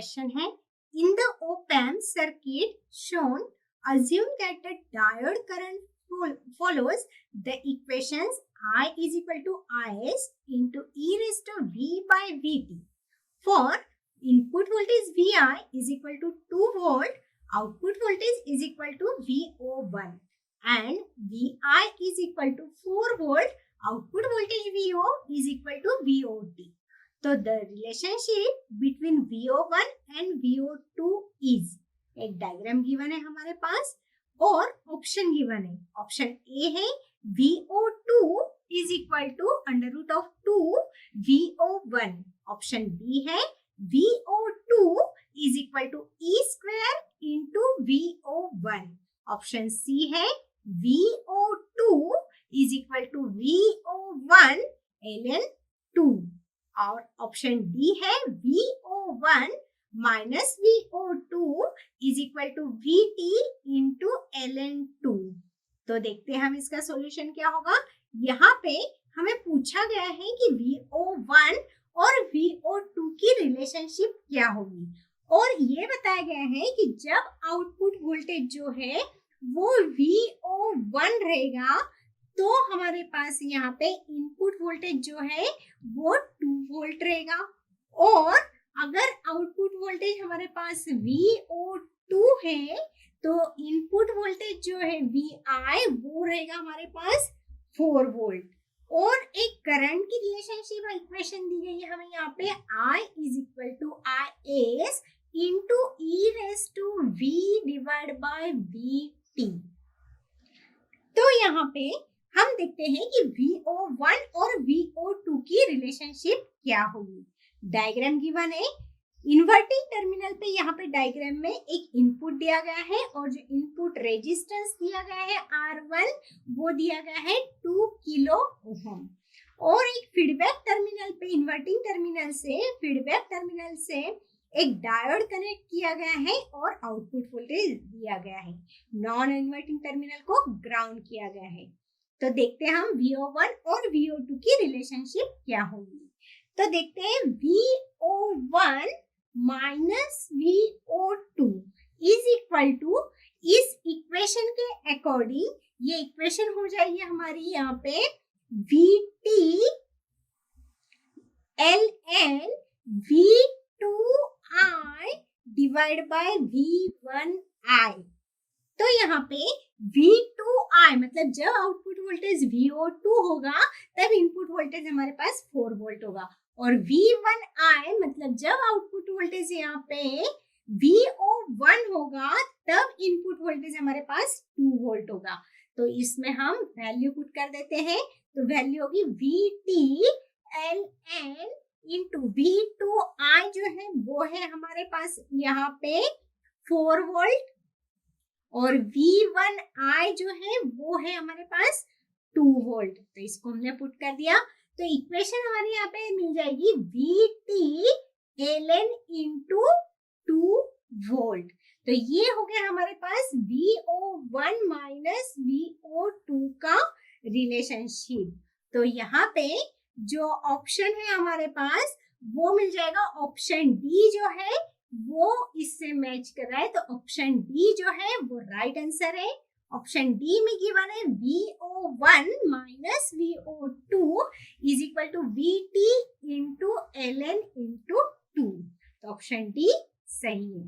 Question है in the op amp circuit shown assume that the diode current follows the equations I is equal to is into e raised to v by vt for input voltage vi is equal to 2 volt, output voltage is equal to vo1 and vi is equal to 4 volt, output voltage vo is equal to vot. तो the relationship between VO1 and VO2 is एक diagram given है हमारे पास और option given है. Option A है VO2 is equal to under root of 2 VO1. Option B है VO2 is equal to E square into VO1. Option C है VO2 is equal to VO1 ln 2 और option D है VO1 minus VO2 is equal to VT into ln2. तो देखते हैं हम इसका solution क्या होगा. यहाँ पे हमें पूछा गया है कि VO1 और VO2 की रिलेशनशिप क्या होगी और ये बताया गया है कि जब आउटपुट वोल्टेज जो है वो VO1 रहेगा तो हमारे पास यहाँ पे इनपुट वोल्टेज जो है वो 2 वोल्ट रहेगा और अगर आउटपुट वोल्टेज हमारे पास VO2 है तो इनपुट वोल्टेज जो है VI वो रहेगा हमारे पास 4 वोल्ट और एक करंट की रिलेशनशिप इक्वेशन दी गई है हमें यहाँ पे I is equal to IS into e raised to V divided by VT. तो यहाँ पे हम देखते हैं कि VO1 और VO2 की रिलेशनशिप क्या होगी. डायग्राम गिवन है. इन्वर्टिंग टर्मिनल पे यहाँ पे डायग्राम में एक इनपुट दिया गया है और जो इनपुट रेजिस्टेंस दिया गया है R1 वो दिया गया है 2 किलो ओम और एक फीडबैक टर्मिनल पे इन्वर्टिंग फीडबैक टर्मिनल से एक डायोड कनेक्ट किया गया है और आउटपुट वोल्टेज दिया गया है. नॉन इन्वर्टिंग टर्मिनल को ग्राउंड किया गया है. तो देखते हैं हम VO1 और VO2 की रिलेशनशिप क्या होगी. तो देखते हैं VO1 minus VO2 is equal to इस इक्वेशन के अकॉर्डिंग ये इक्वेशन हो जाएगी हमारी यहाँ पे VT ln V2I divide by V1I. तो यहाँ पे V2I मतलब जब आउटपुट वोल्टेज VO2 होगा तब इनपुट वोल्टेज हमारे पास 4 वोल्ट होगा और V1I मतलब जब आउटपुट वोल्टेज यहाँ पे VO1 होगा तब इनपुट वोल्टेज हमारे पास 2 वोल्ट होगा. तो इसमें हम वैल्यू पुट कर देते हैं. तो वैल्यू होगी VT ln इंटू V2I जो है वो है हमारे पास यहाँ पे 4 वोल्ट और V1I जो है वो है हमारे पास 2 वोल्ट. तो इसको हमने पुट कर दिया. तो इक्वेशन हमारी यहाँ पे मिल जाएगी VT ln इंटू 2 वोल्ट. तो ये हो गया हमारे पास VO1 माइनस VO2 का रिलेशनशिप. तो यहाँ पे जो ऑप्शन है हमारे पास वो मिल जाएगा. ऑप्शन डी जो है वो इससे मैच कर रहा है तो ऑप्शन डी जो है वो राइट आंसर है. ऑप्शन डी में गिवन है VO1 minus VO2 is equal to VT into ln into 2. तो ऑप्शन डी सही है.